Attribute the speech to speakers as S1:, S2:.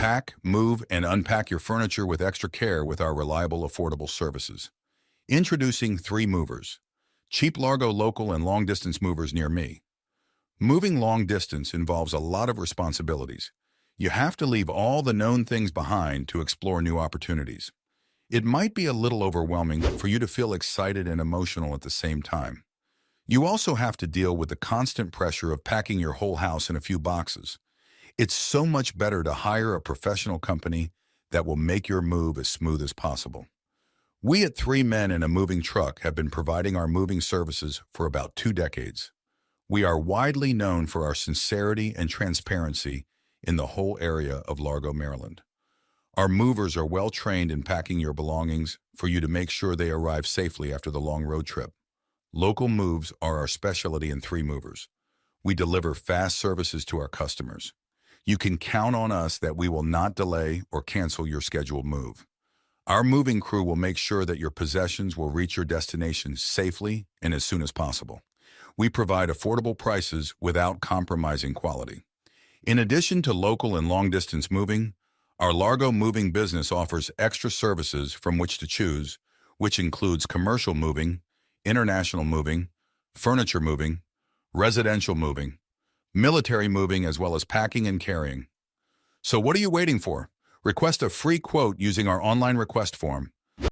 S1: pack, move, and unpack your furniture with extra care with our reliable, affordable services. Introducing 3 movers. Cheap Largo local and long-distance movers near me. Moving long distance involves a lot of responsibilities. You have to leave all the known things behind to explore new opportunities. It might be a little overwhelming for you to feel excited and emotional at the same time. You also have to deal with the constant pressure of packing your whole house in a few boxes. It's so much better to hire a professional company that will make your move as smooth as possible. We at 3 Men in a Moving Truck have been providing our moving services for about 2 decades. We are widely known for our sincerity and transparency in the whole area of Largo, Maryland. Our movers are well trained in packing your belongings for you to make sure they arrive safely after the long road trip. Local moves are our specialty in 3 movers. We deliver fast services to our customers. You can count on us that we will not delay or cancel your scheduled move. Our moving crew will make sure that your possessions will reach your destination safely and as soon as possible. We provide affordable prices without compromising quality. In addition to local and long-distance moving, our Largo moving business offers extra services from which to choose, which includes commercial moving, international moving, furniture moving, residential moving, military moving, as well as packing and carrying. So what are you waiting for? Request a free quote using our online request form.